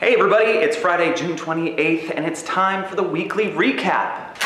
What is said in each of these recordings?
Hey everybody, it's Friday, June 28th, and it's time for the weekly recap.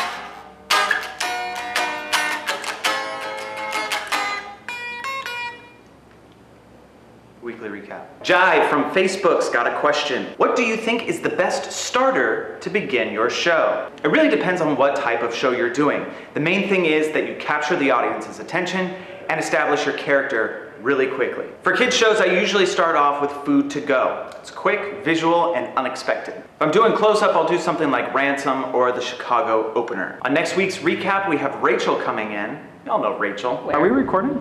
Weekly recap. Jai from Facebook's got a question. What do you think is the best starter to begin your show? It really depends on what type of show you're doing. The main thing is that you capture the audience's attention and establish your character really quickly. For kids shows, I usually start off with food to go. It's quick, visual, and unexpected. If I'm doing close-up, I'll do something like Ransom or the Chicago opener. On next week's recap, we have Rachel coming in. Y'all know Rachel. Where? Are we recording?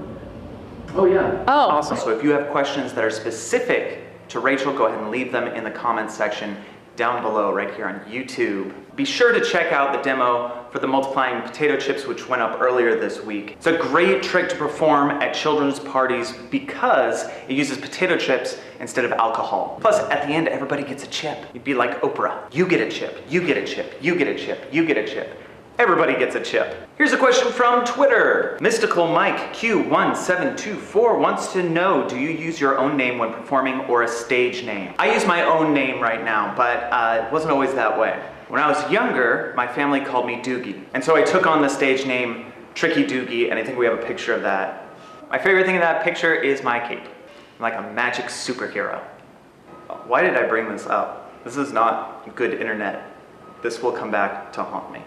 Oh yeah. Oh. Awesome. So if you have questions that are specific to Rachel, go ahead and leave them in the comments section down below right here on YouTube. Be sure to check out the demo for the multiplying potato chips, which went up earlier this week. It's a great trick to perform at children's parties because it uses potato chips instead of alcohol. Plus, at the end, everybody gets a chip. You'd be like Oprah. You get a chip, you get a chip, you get a chip, you get a chip. Everybody gets a chip. Here's a question from Twitter. Mystical Mike Q1724 wants to know, do you use your own name when performing or a stage name? I use my own name right now, but it wasn't always that way. When I was younger, my family called me Doogie. And so I took on the stage name Tricky Doogie, and I think we have a picture of that. My favorite thing in that picture is my cape. I'm like a magic superhero. Why did I bring this up? This is not good internet. This will come back to haunt me.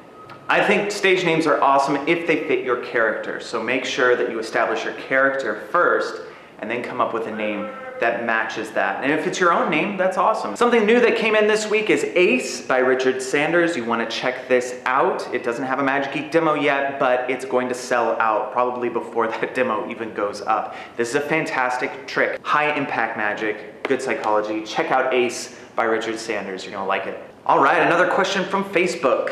I think stage names are awesome if they fit your character. So make sure that you establish your character first and then come up with a name that matches that. And if it's your own name, that's awesome. Something new that came in this week is Ace by Richard Sanders. You want to check this out. It doesn't have a Magic Geek demo yet, but it's going to sell out probably before that demo even goes up. This is a fantastic trick. High impact magic, good psychology. Check out Ace by Richard Sanders. You're gonna like it. All right, another question from Facebook.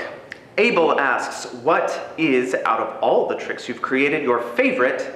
Abel asks, what is, out of all the tricks you've created, your favorite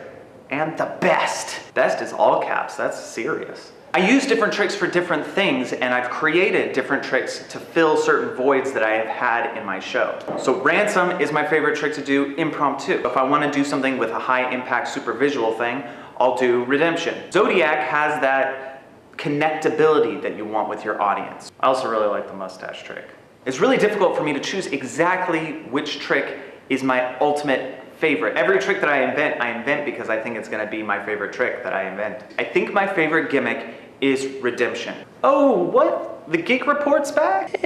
and the best? Best is all caps, that's serious. I use different tricks for different things, and I've created different tricks to fill certain voids that I have had in my show. So Ransom is my favorite trick to do impromptu. If I want to do something with a high impact super visual thing, I'll do Redemption. Zodiac has that connectability that you want with your audience. I also really like the mustache trick. It's really difficult for me to choose exactly which trick is my ultimate favorite. Every trick that I invent because I think it's gonna be my favorite trick that I invent. I think my favorite gimmick is Redemption. Oh, what? The Geek Report's back?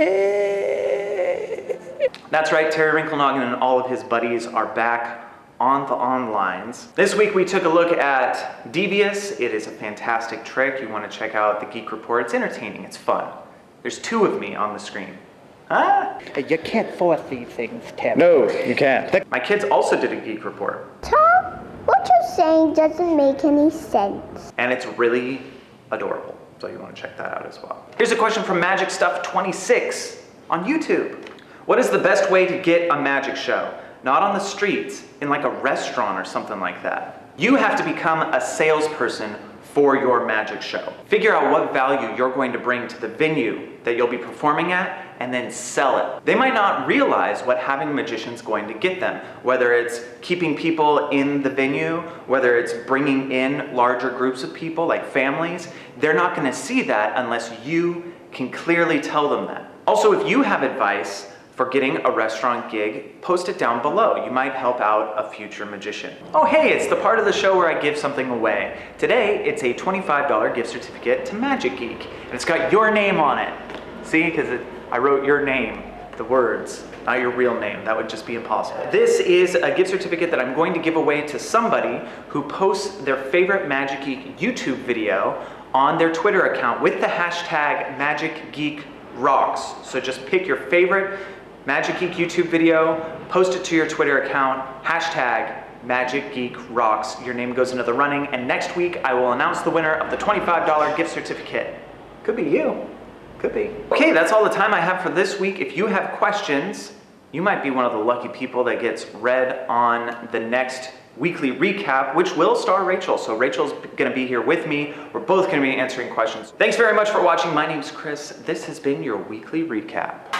That's right, Terry Wrinkle-Noggin and all of his buddies are back on the onlines. This week we took a look at Devious. It is a fantastic trick. You wanna check out the Geek Report. It's entertaining, it's fun. There's two of me on the screen. Huh? You can't force these things, Tim. No, you can't. My kids also did a Geek Report. Tom, what you're saying doesn't make any sense. And it's really adorable. So you want to check that out as well. Here's a question from Magic Stuff 26 on YouTube. What is the best way to get a magic show? Not on the streets, in like a restaurant or something like that. You have to become a salesperson for your magic show. Figure out what value you're going to bring to the venue that you'll be performing at, and then sell it. They might not realize what having a magician's going to get them, whether it's keeping people in the venue, whether it's bringing in larger groups of people like families. They're not gonna see that unless you can clearly tell them that. Also, if you have advice for getting a restaurant gig, post it down below. You might help out a future magician. Oh hey, it's the part of the show where I give something away. Today, it's a $25 gift certificate to Magic Geek, and it's got your name on it. See, because I wrote your name, the words, not your real name. That would just be impossible. This is a gift certificate that I'm going to give away to somebody who posts their favorite Magic Geek YouTube video on their Twitter account with the hashtag MagicGeekRocks. So just pick your favorite Magic Geek YouTube video, post it to your Twitter account, hashtag MagicGeekRocks. Your name goes into the running, and next week I will announce the winner of the $25 gift certificate. Could be you. Could be. Okay, that's all the time I have for this week. If you have questions, you might be one of the lucky people that gets read on the next weekly recap, which will star Rachel. So Rachel's gonna be here with me. We're both gonna be answering questions. Thanks very much for watching. My name's Chris. This has been your weekly recap.